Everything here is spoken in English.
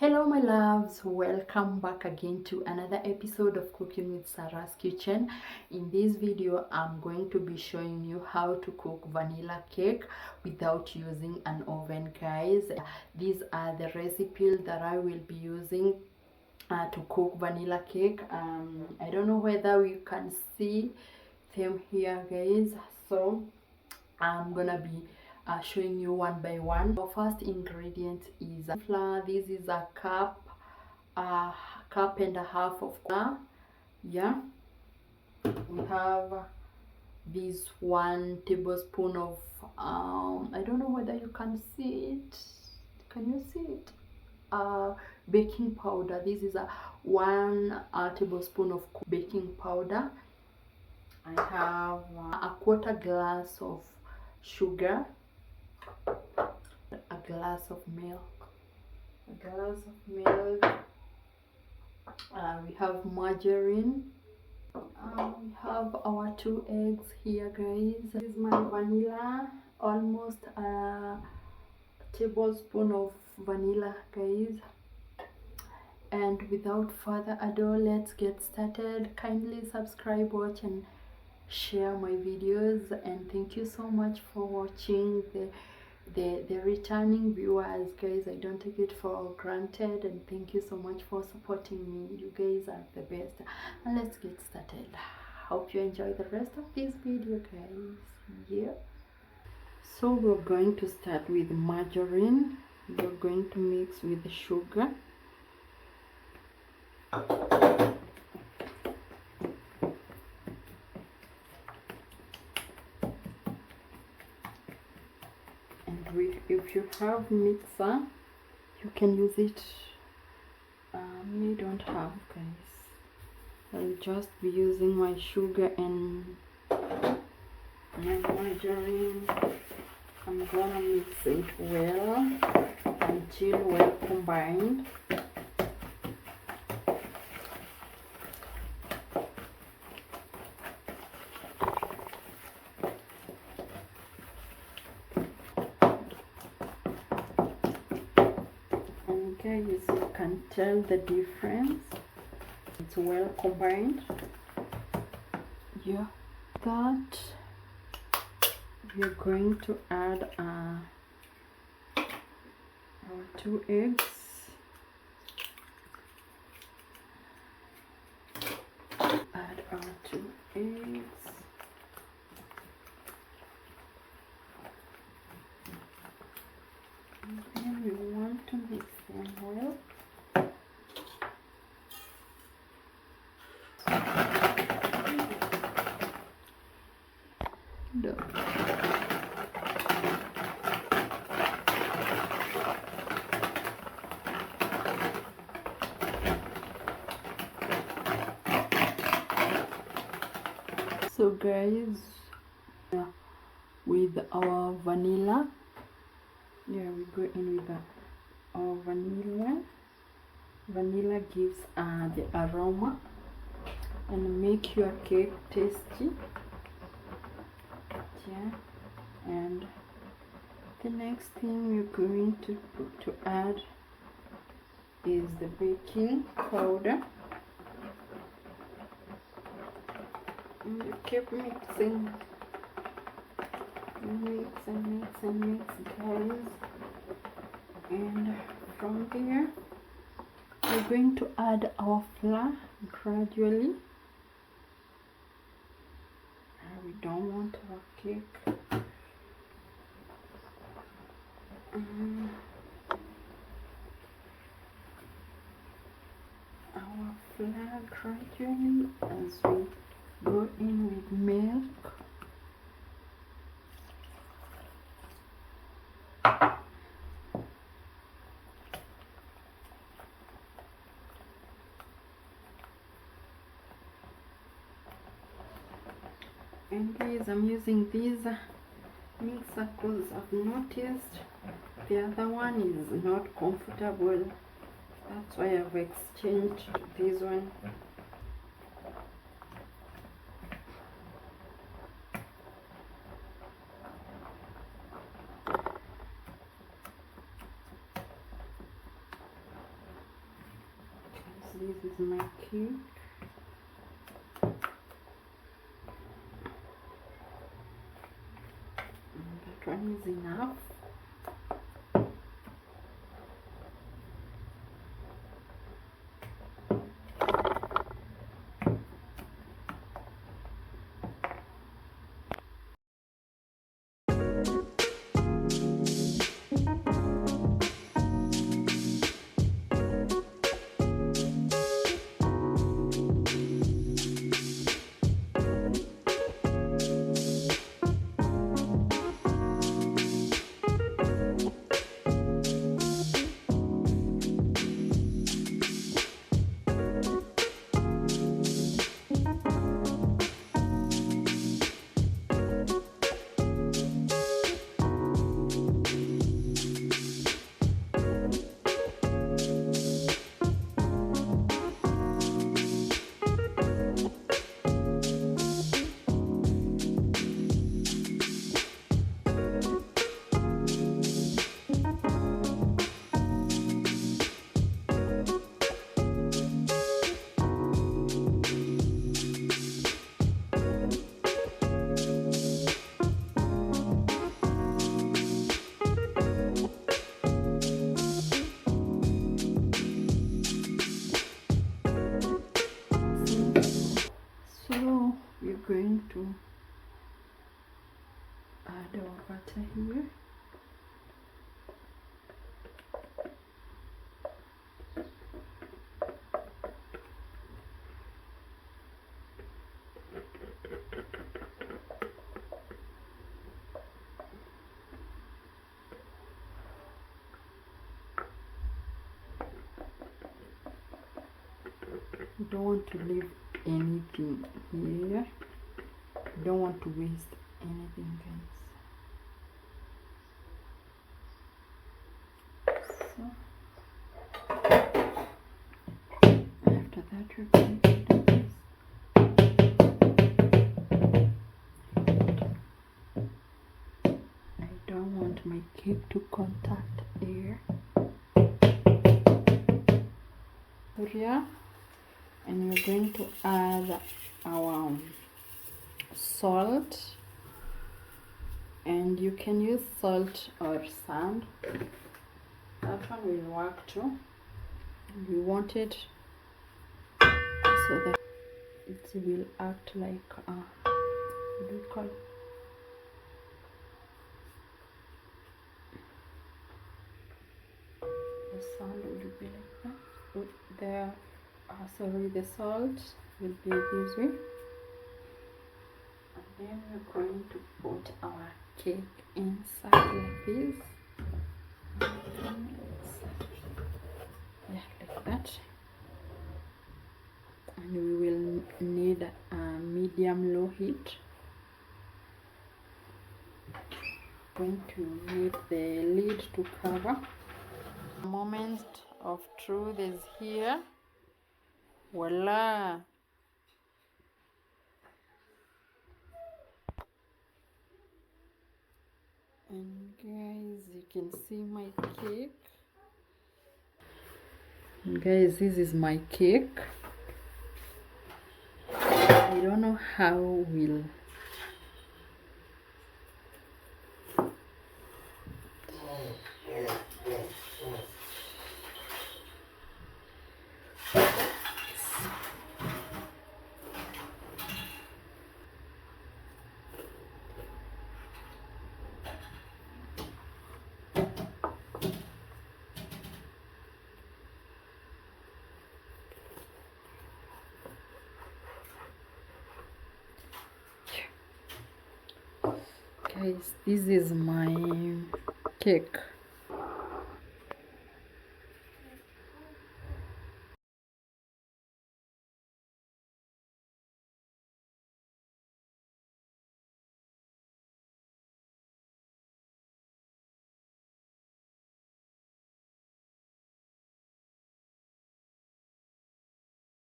Hello my loves, welcome back again to another episode of Cooking with Sarah's Kitchen. In this video I'm going to be showing you how to cook vanilla cake without using an oven, guys. These are the recipes that I will be using to cook vanilla cake. I don't know whether you can see them here, guys. So I'm gonna be showing you one by one. Our first ingredient is flour. This is a cup and a half of flour. Yeah, we have this 1 tablespoon of I don't know whether you can see it. Can you see it? Baking powder. This is a 1 tablespoon of baking powder. I have a quarter glass of sugar, a glass of milk, we have margarine, we have our 2 eggs here, guys. This is my vanilla, almost a tablespoon of vanilla, guys. And without further ado, let's get started. Kindly subscribe, watch and share my videos, and thank you so much for watching. The returning viewers, guys, I don't take it for granted, and thank you so much for supporting me. You guys are the best. And let's get started. Hope you enjoy the rest of this video, guys. Yeah, so we're going to start with margarine. We're going to mix with the sugar. If you have mixer, you can use it. I don't have, guys. I'll just be using my sugar and my margarine. I'm gonna mix it well until well combined. Guys, you can tell the difference. It's well combined. Yeah, that we're going to add our 2 eggs. Add our 2 eggs. And then we want to mix them well. So guys, with our vanilla, we go in with our vanilla. Vanilla gives the aroma and make your cake tasty. Yeah, and the next thing we're going to add is the baking powder. And you keep mixing, mix, guys. And from there, we're going to add our flour gradually. We don't want our cake our flour gradually as we go in with milk. And guys, I'm using this mixer because I've noticed the other one is not comfortable. That's why I've exchanged this one. This is my cake. And that one is enough. So we're going to add our butter here. You don't want to leave anything here. You don't want to waste anything, guys. So after that, we're going to do this. I don't want my cake to contact air. Here, and we're going to add our salt, and you can use salt or sand. That one will work too. We want it so that it will act like what do you call it? The sand will be like that. Sorry, the salt will be this way, and then we're going to put our cake inside like this. Yeah, like that. And we will need a medium low heat. Going to need the lid to cover. A moment of truth is here. Voila! And guys, you can see my cake. And guys, this is my cake. I don't know how will guys, this is my cake.